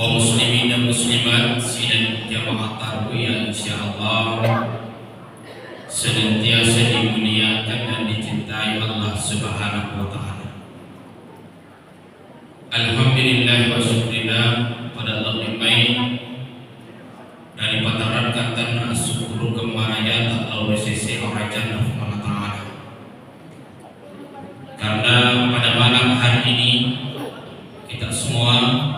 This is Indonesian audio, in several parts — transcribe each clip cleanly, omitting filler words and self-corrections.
kaum muslimin dan muslimat sidang jamaah tarwiyah insyaallah senantiasa dimuliakan dan dicintai Allah Subhanahu wa taala. Alhamdulillah wa syukurillah pada Allah baik dari pataran kata syukur kemaraya Allah sisi orang jannah Allah taala. Karena pada malam hari ini kita semua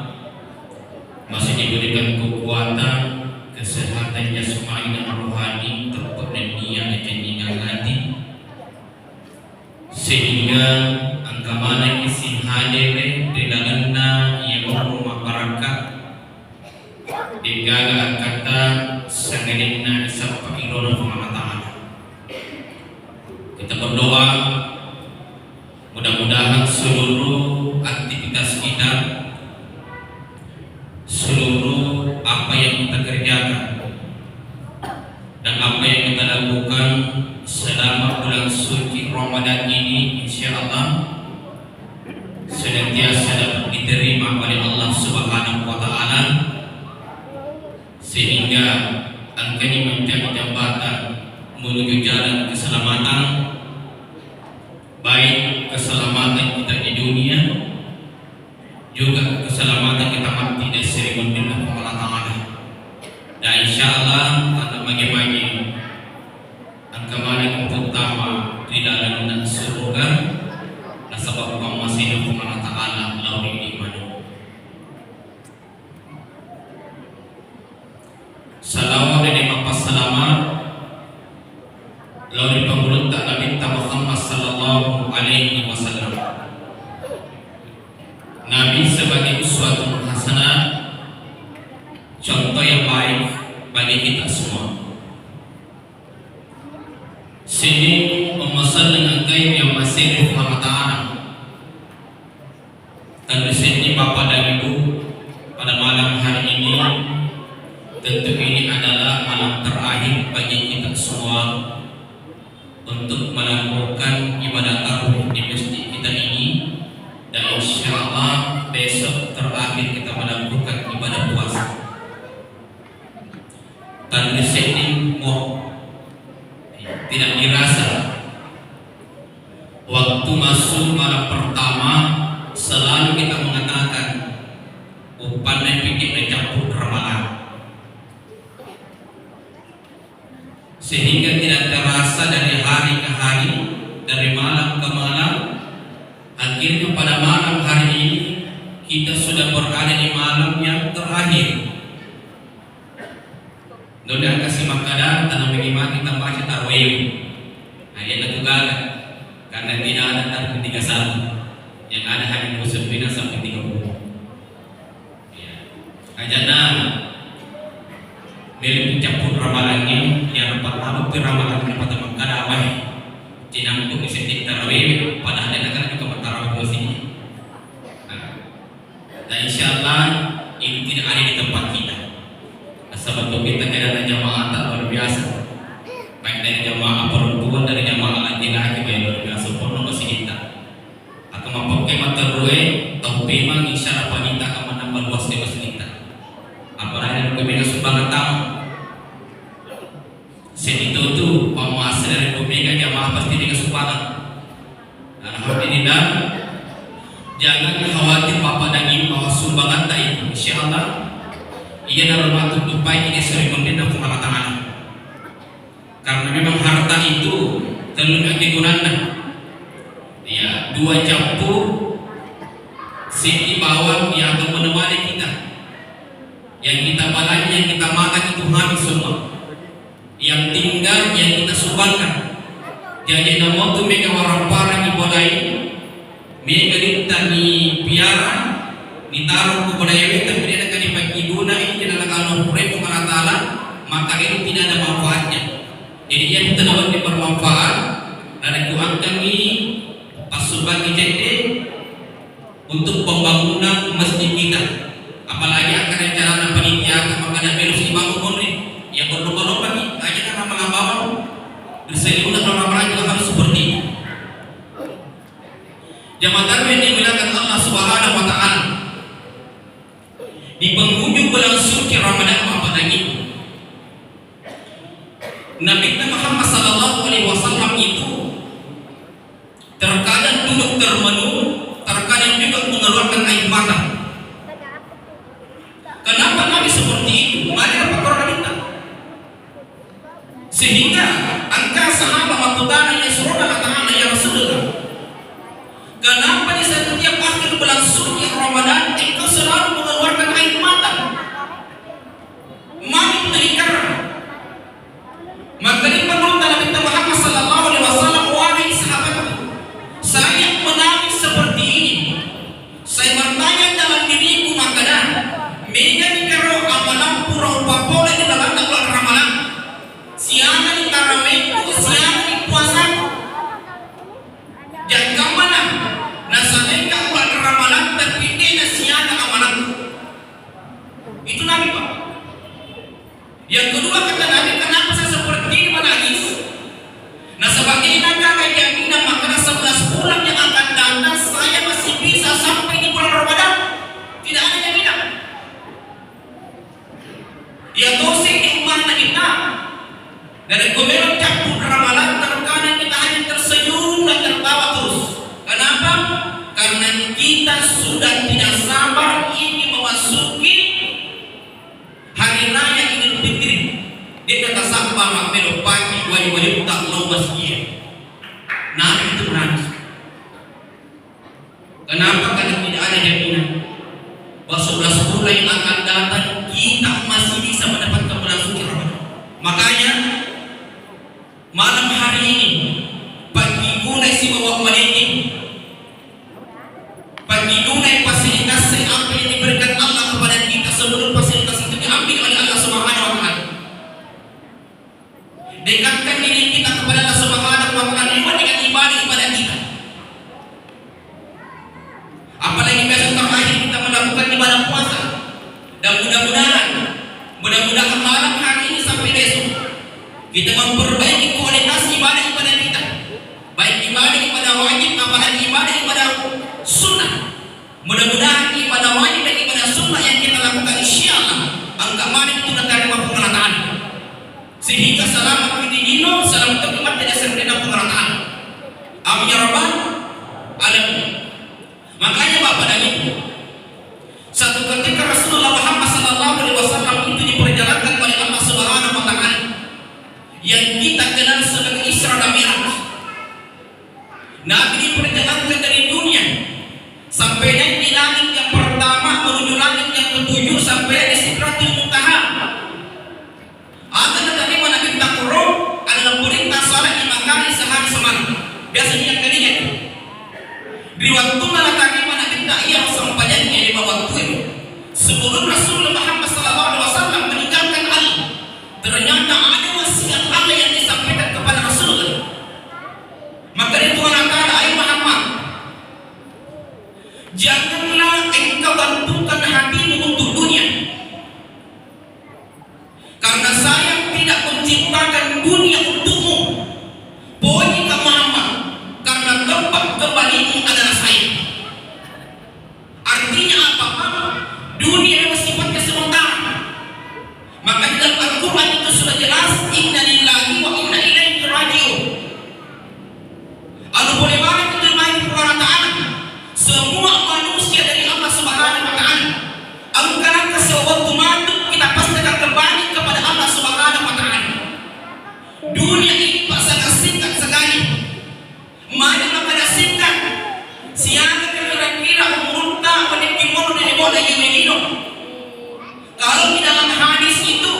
masih diberikan kekuatan, kesehatan jasmani dan rohani, terpenuhinya kejenjingan hati, sehingga angka mana isi hadir di dalamnya yang rumah barakat digaga kata sangadina sapa irona Allah Ta'ala. Kita berdoa mudah-mudahan seluruh aktivitas kita, seluruh apa yang kita kerjakan dan apa yang kita lakukan selama bulan suci Ramadan ini insyaallah senantiasa dapat diterima oleh Allah Subhanahu wa taala, sehingga angkanya menjadi jembatan menuju jalan keselamatan, baik keselamatan kita di dunia juga keselamatan kita mati dari seribu billah Allah Ta'ala. Dan insyaallah akan bagi-bagi angka mana utama di dalam surga dan sebab masih Allah Ta'ala lawi iman. Salawat dan mapas selamat lawi pengulut Nabi Muhammad sallallahu alaihi wasallam. Nabi sebagai uswatun hasanah, contoh yang baik bagi kita semua. Sini memesan dengan kain yang masih Allah Ta'ala. Dan di sini Bapak dan Ibu pada malam hari ini, tentu ini adalah malam terakhir bagi kita semua untuk melakukan ibadah tarawih di masjid kita ini. Dan insyaallah besok terakhir kita melakukan ibadah puasa. Dan di sini tidak dirasa waktu masuk malam pertama selalu kita mengatakan pandai pikir mencampur ramalan, sehingga tidak terasa dari hari ke hari, dari malam ke malam. Akhirnya pada malam hari ini kita sudah berada di malam yang terakhir. Sudah kasih makanan tanam bagaimana kita baca tarawih. Nah, yang itu gagal karena tidak ada tarikh 31, yang ada hanya 29 sampai 30. Ya. Ajana milik campur ramalannya yang dapat malam ramalan dapat makanan awal. Tidak untuk insentif tarawih padahal ada kan juga tarawih di sini. Dan insyaallah ini tidak ada di tempat kita. Sebab kita ada jamaah tak luar biasa, baik dari jamaah perempuan, dari jamaah laki-laki yang luar biasa pun masih kita. Atau memakai mata ruwe, tahu memang isyarat wanita akan menambah luas di masjid kita. Apalagi yang kebina sumbangan tamu. Seditu tu pemuasa dari pemega jamaah pasti dengan sumbangan. Alhamdulillah, jangan khawatir Bapak dan Ibu bahwa sumbangan tak itu. Insyaallah ia dalam waktu tupai ini sering membina Allah Ta'ala. Karena memang harta itu terlalu digunakan. Ya, 2 campur siti bawang yang akan menemani kita. Yang kita balai, yang kita makan itu habis semua. Yang tinggal yang kita sumbangkan. Jadi nama tu mega orang parah ni bolai, mega ditani piara, ditaruh ke budaya kita kemudian akan dibagi guna ini dalam kalau Tuhan Allah Ta'ala, maka ini tidak ada manfaatnya. Jadi yang kita dapat bermanfaat dan aku akan ini pas sebagai jadi untuk pembangunan masjid kita. Apalagi akan rencana panitia maka ada belus dibangun ini yang berlomba-lomba nih aja kan nama-nama berseriulah orang-orang juga harus seperti itu. Jamaah tarwih dimuliakan Allah Subhanahu wa taala. Di bulan suci Ramadan Bapak dan Ibu, Nabi Muhammad SAW itu terkadang duduk termenung, terkadang juga mengeluarkan air mata. Kenapa Nabi seperti itu? Mari apa Quran kita? Sehingga angka sahabat makutana yang suruh Allah ya Rasulullah, kenapa di setiap akhir bulan suci Ramadan engkau selalu mengeluarkan air mata? Mari berikan. Maka ini menurut Nabi Muhammad SAW, wahai sahabatku, saya menangis seperti ini. Saya bertanya dalam diriku, makanan menjadi karo amalan pura upapole di dalam bulan Ramadan. Siapa di tarawihku, siapa di puasaku. Jangan mana? Nasabah bulan Ramadan tapi dia siapa amalanku. Itu Nabi Pak. Yang kedua kata Nabi, kenapa saya seperti ini menangis? Nah sebagai naga jaminan maka 11 bulan yang akan datang saya masih bisa sampai di bulan Ramadan. Tidak ada jaminan. Ya dosa di umat kita dari komentar campur ramalan terkadang kita hanya tersenyum dan tertawa terus. Kenapa? Karena kita sudah tidak sabar ingin memasuki hari raya Idul Fitri. Dia kata sabar melo pagi wajib tak mau masjid. Nabi itu menangis. Kenapa? Karena tidak ada jaminan bahwa 11 bulan yang akan datang kita masih bisa mendapatkan bulan suci Ramadan. Makanya malam hari ini pagi gunai si bawa maliki, pagi gunai fasilitas apa yang diberikan Allah kepada kita sebelum fasilitas itu diambil oleh Allah Subhanahu wa Ta'ala. Dekatkan diri kita kepada Allah Subhanahu wa Ta'ala dengan ibadah kita. Apalagi besok terakhir kita melakukan ibadah puasa. Dan mudah-mudahan malam hari ini sampai besok kita memperbaiki kualitas ibadah kita. Baik ibadah wajib, apalagi ibadah sunnah. Mudah-mudahan ibadah wajib dan ibadah sunnah yang kita lakukan insyaallah angka mana itu menerima pengalaman. Sehingga selamat dino, selamat terlibat tidak sempurna pengalaman. Amin ya rabbal alamin. Makanya Bapak dan Ibu, satu ketika Rasulullah Muhammad SAW itu diperjalankan oleh Allah Subhanahu wa Ta'ala yang kita kenal sebagai Isra dan Mi'raj. Nabi diperjalankan dari dunia sampai naik di langit yang pertama menuju langit yang ketujuh sampai di Sidratul Muntaha. Ada tadi mana kita kurung adalah perintah salat 5 kali sehari semalam. Biasanya yang kalinya itu. Di waktu malakani mana kita ia sampainya 5 waktu itu. Sebelum Rasulullah Muhammad SAW meninggalkan Allah, ternyata ada wasiat Allah yang disampaikan kepada Rasulullah. Maka itu Tuhan kata, "Ai Muhammad, janganlah engkau gantungkan hatimu untuk dunia, karena saya tidak menciptakan dunia untukmu. Pokoknya kamu Muhammad, karena tempat kembalimu adalah saya." Artinya apa? Dunia yang sifatnya sementara. Maka di dalam Al-Quran itu sudah jelas, inna lillahi wa inna ilaihi raji'un. Anu boleh banget itu main kepada Ta'ala. Semua manusia dari Allah Subhanahu wa Ta'ala. Angkaran kesewaktu mati kita pasti akan kembali kepada Allah Subhanahu wa Ta'ala. Dunia ini sangat singkat sekali. Mari maka singkat. Siapa kira-kira umurta menikmati dari bola yang menino. Kalau di dalam hadis itu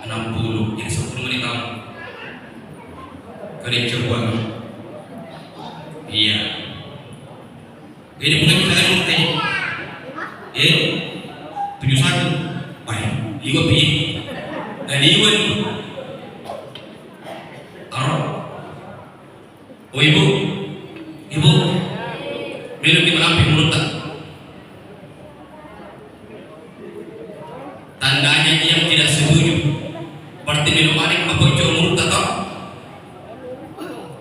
60 jadi 10 menit tahun kalian coba iya ini bukan kita kan ngerti 71 baik liwa pi dan liwa ni oh ibu belum kita lampi mulut tak tandanya yang tidak setuju berarti minum balik apa mulut tak tahu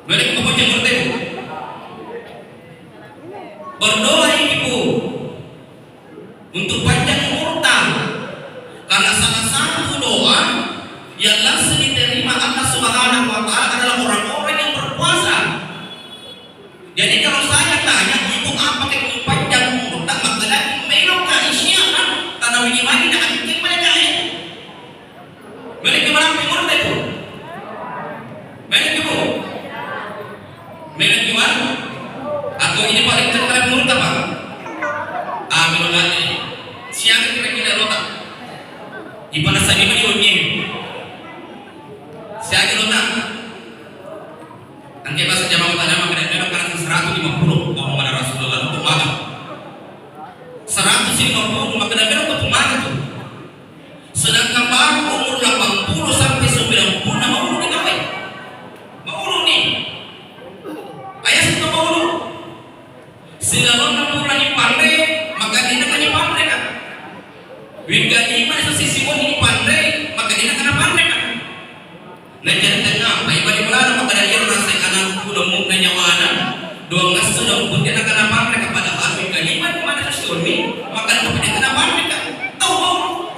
balik apa mulut itu berdoa ibu untuk panjang umur karena salah satu doa yang langsung diterima Allah Subhanahu wa Ta'ala adalah orang-orang yang berpuasa. Jadi kalau saya tanya ibu apa yang panjang umur tak masalah melok ka isyakan tanah ini mari nak bikin mereka mereka berapa umur itu mereka gimana atau ini paling terbaik umur apa menolak siang kira-kira lotak ibadah saya ini onye saya lotak angke bahasa jamaah utama memang karena 150 Muhammad Rasulullah untuk malam 150 maka memang untuk malam itu sedangkan baru umur 80 sampai 90 mau urut apa mau urut nih ayah suka mau urut sedangkan 60 lagi pandai maka dia namanya pandai kan Wingga lima sisi ini pandai maka dia kena pandai kan nah jadi tengah baik-baik bulan maka dari yang rasa anak udah mau nyawana dua ngas sudah pun dia kena pandai kepada hal wingga lima di mana sesuni maka dia kena pandai kan tahu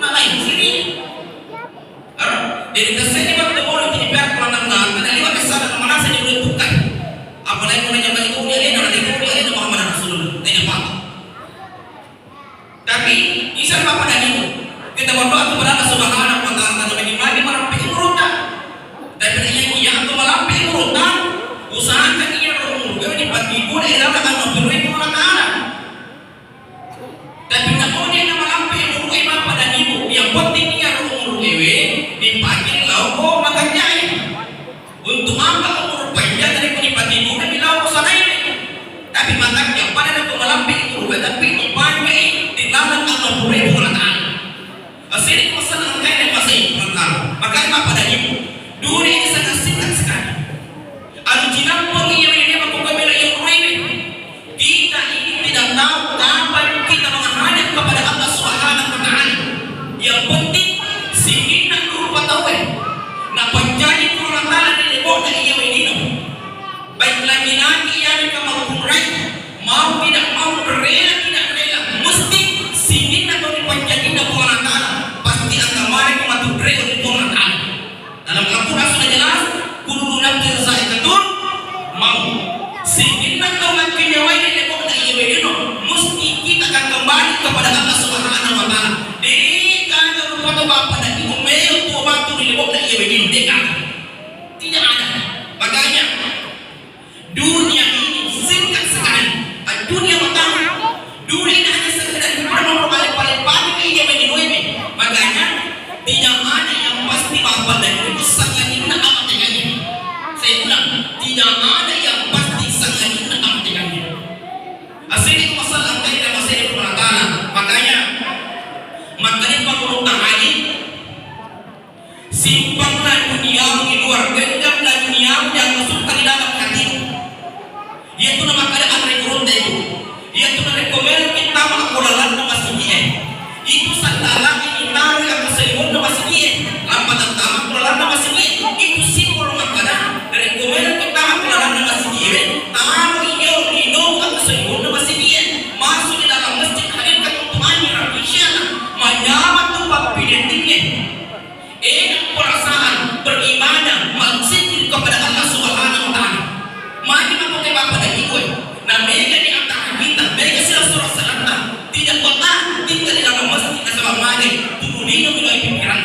nah lain sini jadi kesini waktu mau di pihak pelan ada lima kesana mana saja udah tukar apalagi mau nanya balik dia nanti dia Muhammad Rasulullah tidak apa tapi isar apa dan itu kita berdoa kepada Allah Subhanahu wa Ta'ala bagi mari merampi urutan tapi yang itu merampi urutan usahakan ia umur ini bagi ibu dan akan memberi Allah tapi tak mau dia merampi umur bapak dan ibu yang penting ia umur dewe dipanggil lau makan nyai untuk apa umur panjang dari penyipat ibu dan lau sana ini tapi makanya pada itu merampi umur tapi dipanggil lawan Allah beri Allah asli masalah angkai dan masih Allah makanya bapak dan ibu dulu ini sangat singkat sekali alujinan pengirim ini melakukan bela yang lain kita ini tidak tahu kapan kita menghadap kepada Allah Subhanahu wa Ta'ala yang penting singina dulu patawai na panjani kurang taala ni lebok na iya ini baik lagi nanti yang kamu kumrai mau tidak mau rela tidak rela mesti sini nak kau dipanjangin dah Allah Taala pasti akan mari kau matu rela untuk Allah Taala dalam Al-Quran sudah jelas kullu nafsin za'iqatul maut sini nak kau makin nyawa ini lebok na iya ini mesti kita akan kembali kepada Allah Subhanahu wa Ta'ala dekan kepada bapa dan ibu meo tu batu di lebok na iya ini dekan tidak ada makanya dunia ini singkat sekali dunia matang dunia ini hanya sekedar hiburan paling ini makanya tidak ada yang pasti bapak dan ibu sangat inna amat dengannya saya ulang tidak ada yang pasti sangat inna amat dengannya asli itu masalah angka dan masalah itu Allah makanya pengurutan hari simpanlah dunia di luar genggamlah dunia yang masukkan di dalam hati yaitu nama keadaan rekrut itu yaitu nama komel kita makulalan nama sini itu santalah ini tahu yang masih nama sini lambat dan makulalan nama sini itu simbol makana dari komel kita makulalan nama sini tahu iyo ino yang masih nama sini masuk di dalam masjid hadirkan untuk anjir isyana menyamat tempat pidentingnya perasaan beribadah maksud kepada Allah Subhanahu wa Ta'ala mari pakai bapak dan ibu nah mereka di antara kita mereka sudah surah salanta tidak pernah tinggal di dalam masjid asal mari tubuh dino mulai pikiran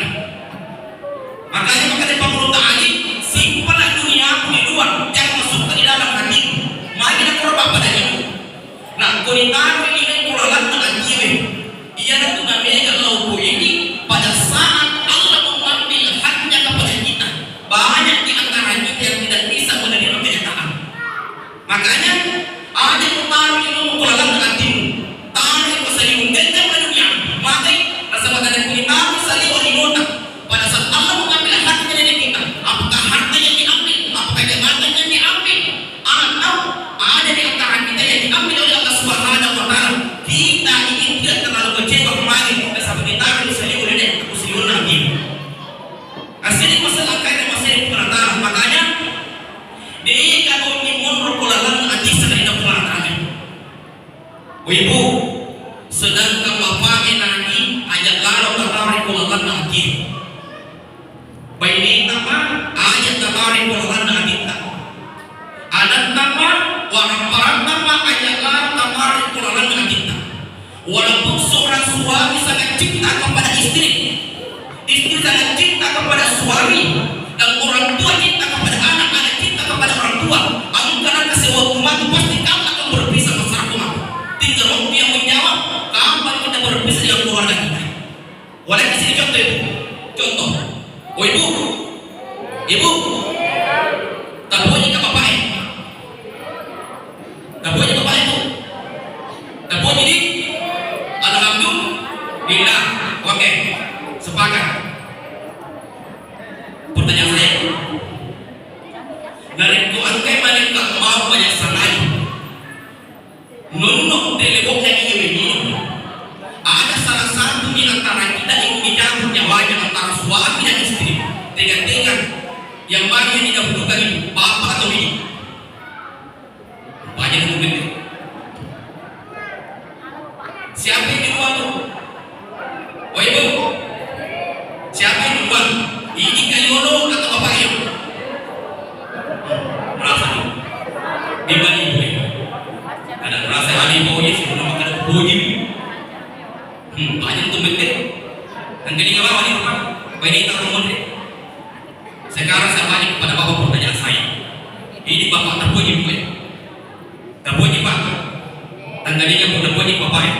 makanya maka dari pemerintah Ali simpanlah dunia di luar jangan masuk ke dalam hati mari nak kurang bapak dan ibu nah kunitaru ini kan kurang dengan jiwa ia dan tuna mereka lauku ini pada saat Allah mengambil hati sama hanyalah kamar kulalan dengan cinta. Walaupun seorang suami sangat cinta kepada istri, istri sangat cinta kepada suami, dan orang tua cinta kepada anak, anak cinta kepada orang tua, karena kasih waktu mati pasti kamu akan berpisah masyarakat. Tinggal waktu yang menjawab kapan kita berpisah dengan keluarga kita. Boleh kasih contoh ibu? Contoh, oh ibu, tabuhnya ke bapak ya? Tabuhnya bapak itu? Tabuhnya di? Alhamdulillah, oke, sepakat. Pertanyaan saya, dari ku angkai malaikat mau banyak sangai, nunuk delebok yang ini. Ada salah satu di antara kita yang dicabut nyawanya antara suami dan istri. Tiga-tiga yang mana yang didahulukan itu, bapak atau ibu? Banyak itu betul. Siapa yang duluan tuh? Oh ibu, siapa yang duluan? Ini kayono atau bapak ibu? Merasa nih? Di mana ibu ya? Ada merasa hari ibu ya sebelum makan puji. Banyak tuh betul. Dan gini nggak apa nih pak? Ini tak rumah deh. Sekarang saya balik kepada bapak pertanyaan saya. Ini bapak terpuji bu ya? Terpuji pak? Dan gadinya pun terpuji bapak ya?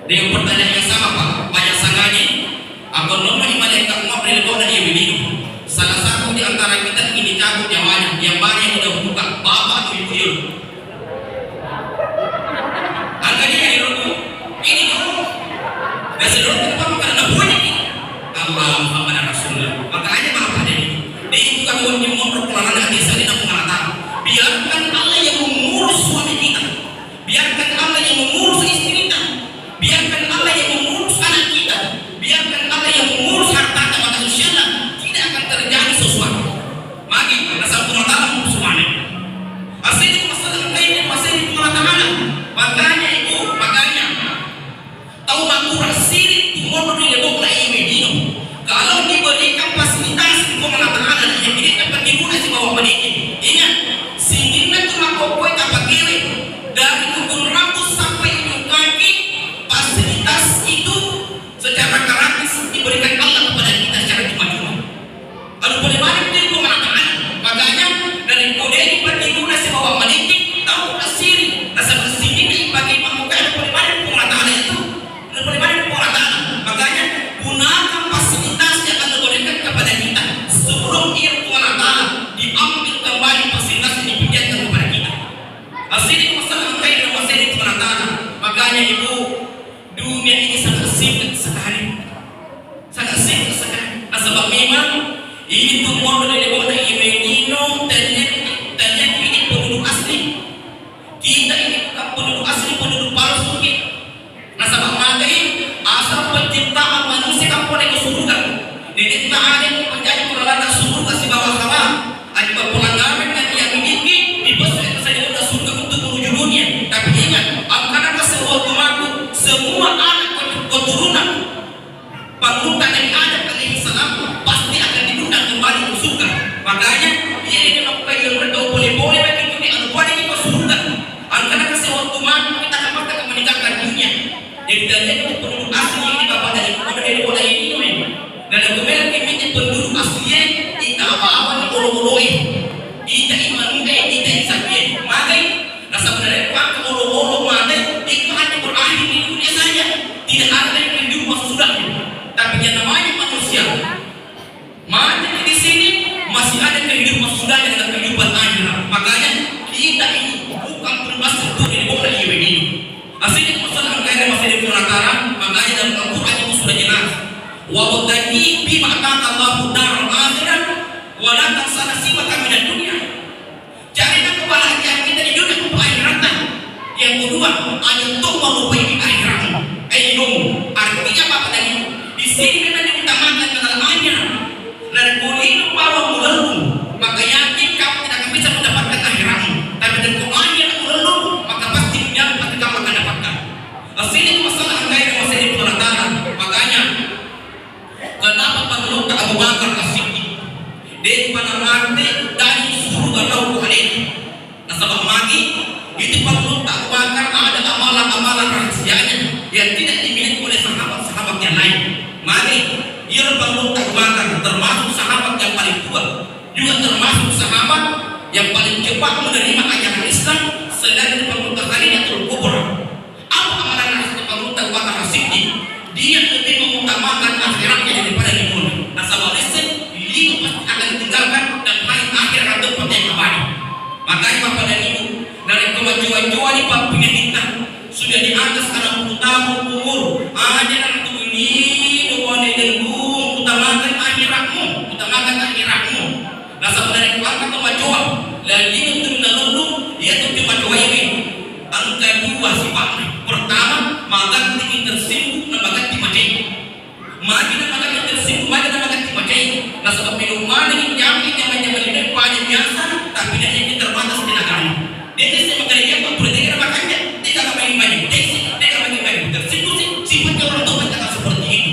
Dengan pertanyaan yang sama pak, banyak sangganya atau nomor malaikat mau berlaku dan ia begini. Salah satu di antara kita ini cabut nyawanya, yang mana yang sudah buka bapak atau ibu dia. Angkanya yang dulu, ini dulu. Dan seluruh kita karena bunyi ini. Allah Muhammad Rasulullah. Makanya bapak dia bukan wajib memperkularan hati saya dan pengalaman. Biarkan Allah yang mengurus suami kita, biarkan Allah yang mengurus istri kita, biarkan Allah yang mengurus anak kita, biarkan Allah yang mengurus harta kita, maka insyaallah tidak akan terjadi sesuatu. Maka rasa pengetahuan semuanya. Asli masalah lain masih di pengetahuan. Makanya ibu, makanya tahu makura sirik motor di lebok lai medino. Kalau diberikan fasilitas di pengetahuan yang tidak dapat digunakan si bawah pendidik. Ingat, sehingga cuma kau tak kiri dari ujung rambut sampai ujung kaki. Fasilitas itu secara gratis diberikan Allah kepada kita secara cuma-cuma. Lalu boleh balik dari pengetahuan. Makanya dari kode ini berguna si bawah mendidik tahu asiri rasa bersih bagi mamuka ada boleh balik pengetahuan itu. Ada boleh balik pengetahuan. Makanya gunakan fasilitas yang akan diberikan kepada kita sebelum ia pengetahuan diambil kembali fasilitas yang diberikan kepada kita. Asiri masalah kait dan masalah pengetahuan. Makanya ibu, dunia ini sangat singkat sekali, sangat singkat sekali. Sebab memang ini tuh model dari bawah Imegino ternyata ini penduduk asli. Kita ini bukan penduduk asli, penduduk palsu kita. Nah sebab magai asal penciptaan manusia kan boleh ke surga. Jadi kita ada yang menjadi peralatan surga si bawah sama. Akibat pelanggaran yang dia miliki dibesarkan saja sudah surga untuk menuju dunia. Tapi ingat, karena sesuatu waktu semua anak keturunan panutan dari Adam alaihi salam pasti akan diundang kembali ke surga. Makanya dia dengan apa yang mereka boleh bagi itu dianugerahkan ke surga. Karena sesuatu waktu kita dapat meninggalkan dunia. Jadi terjadi itu penduduk asli ini bapak dari kota ini. Dan kemudian ini penduduk asli kita apa-apa ulu-ulu kita iman kita isaknya. Makanya rasa benar pak ulu-ulu mati itu hanya berakhir di dunia saja. Tidak ada yang hidup masuk surga. Tapi yang namanya manusia mati di sini masih ada kehidupan surga dengan kehidupan akhirat. Makanya kita ini bukan berbahasa itu di bawah ini. Aslinya masalah kaitan masih di penataran. Makanya dalam Al-Quran itu sudah jelas. Wa utani bi ma'aka Allahu darul akhirat wa la tansana sibaka minad dunya. Carilah kebahagiaan kita di dunia untuk akhirat. Yang kedua, untuk melupai akhirat. Artinya apa tadi? Di sini kita diutamakan kenalannya. Dan kuliah bahwa mulung, maka yakin kamu tidak akan bisa mendapatkan akhiratmu. Tapi dengan Quran yang mulung, maka pasti mendapat kamu akan dapatkan. Aslinya masalah kaitan masih di penataran. Makanya kenapa perlu Abu Bakar As-Siddiq dia pada mati dari surga lauh alaihi. Nah sebab mati Itu perlu takwakan. Ada amalan-amalan rahasianya yang tidak dimiliki oleh sahabat-sahabat yang lain. Mari ia perlu takwakan, termasuk sahabat yang paling tua, juga termasuk sahabat yang paling cepat menerima ajaran Islam selain perlu Khalidatul Kubra. Apa amalan rahasianya perlu takwakan Rasiddiq? Dia lebih mengutamakan akhiratnya daripada dunia. Nah, sama listen, dia pasti akan ditinggalkan dan main akhir atau yang abadi. Makanya Bapak dan Ibu, dari kemajuan-kemajuan ini Pak pendidikan sudah di atas 60 tahun umur, ajaran itu ini utamakan akhiratmu, utamakan akhiratmu. Nah, sebenarnya apa kemajuan? Dan ini untuk menelurun, yaitu kemajuan ini. Angka dua sifatnya. Pertama, magang tinggi tersinggung, magang dimacai. Makin magang tersinggung, makin magang dimacai. Nah, sebab minuman ini jamin yang ini banyak biasa, tapi dia ini terbatas di negara. Jadi saya mengenai apa? Politik makanya tidak main banyak. Tidak main banyak. Tersinggung sih, sifatnya orang tua tidak seperti itu.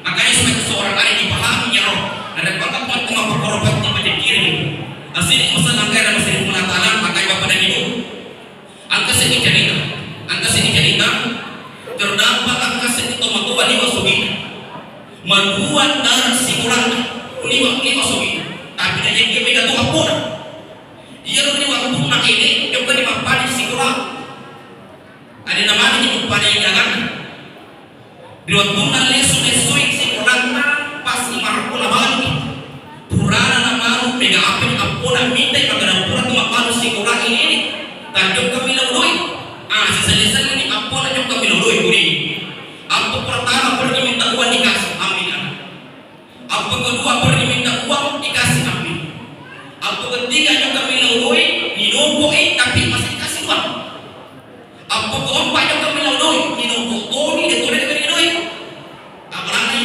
Makanya sebagai seorang ada dipahami ya roh. Ada bangga buat pengapak di bagian kiri. Asli pesan angka dan masih mengatakan makanya Bapak dan Ibu. Angka sedikit cerita terdapat angka sedikit tomatua di Wasugi membuat darah sikuran ini Wasugi tapi dia beda tuh apa dia lu waktu nak ini coba di mapani sikuran ada namanya di mapani jangan di waktu lesu sikuran pas marpula balik purana namaru mega apa apuna minta pada pura tuh mapani sikuran ini tanjung kami lalu sisa-sisa ini apa aja kami lalu ini. Apa pertama pergi minta uang dikasih, ambil. Apa kedua pergi minta uang dikasih, ambil. Apa ketiga juga kami lalu minum tapi masih dikasih uang. Apa keempat juga kami lalu minum ini dia dari duit. Apa lagi?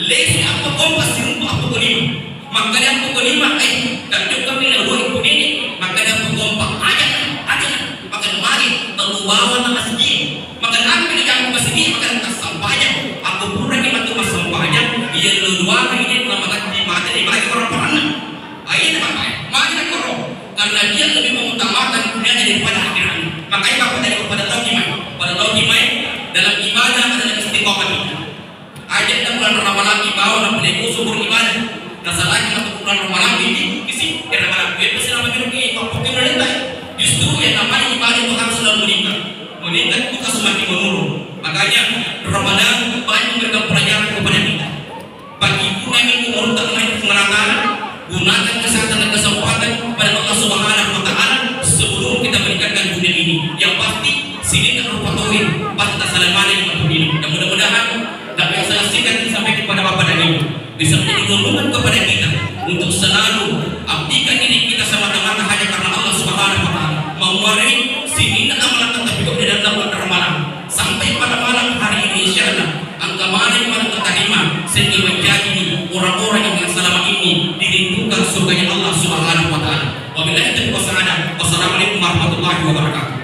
Lesi apa keempat sih apa kelima? Maka yang kelima dan juga kami lalu ini maka yang keempat aja. Mari terbawa nama sedih. Maka aku di jalan sedih maka sampahnya. Aku pura di mata mas sampahnya. Ia dua ini nama di mata di bagi orang perana. Ini mari nak korong. Karena dia lebih mengutamakan dunia daripada akhirat. Makanya Bapak dari kepada tahu gimana dalam ibadah adalah istiqomah kita. Ajak dan bulan Ramadan dibawa dan beliau subur ibadah. Masalahnya untuk bulan Ramadan ini kisi karena dia pasti nama biru apa kemudian justru yang namanya ibadah itu harus selalu meningkat bukan semakin menurun. Makanya Ramadan banyak memberikan pelajaran kepada kita. Bagi guna minggu menurut main pengenalan, gunakan kesehatan dan kesempatan pada Allah Subhanahu Wa Taala sebelum kita meningkatkan dunia ini. Yang pasti sini tak lupa tauhid, pasti tak salah mana dengan dunia. Dan mudah-mudahan dapat yang saya singkat sampai kepada Bapak dan Ibu bisa menjadi dorongan kepada kita untuk selalu abdikan diri kita semata-mata hanya karena Allah Subhanahu Wa Taala. Mewarai sini nak amalan tapi kau tidak dapat malam sampai pada malam hari ini insyaallah angka mana yang mana terima sehingga menjadi orang-orang yang selama ini dirindukan surganya Allah Subhanahu Wa Taala. Wabillahi taufiq wal hidayah. Wassalamualaikum warahmatullahi wabarakatuh.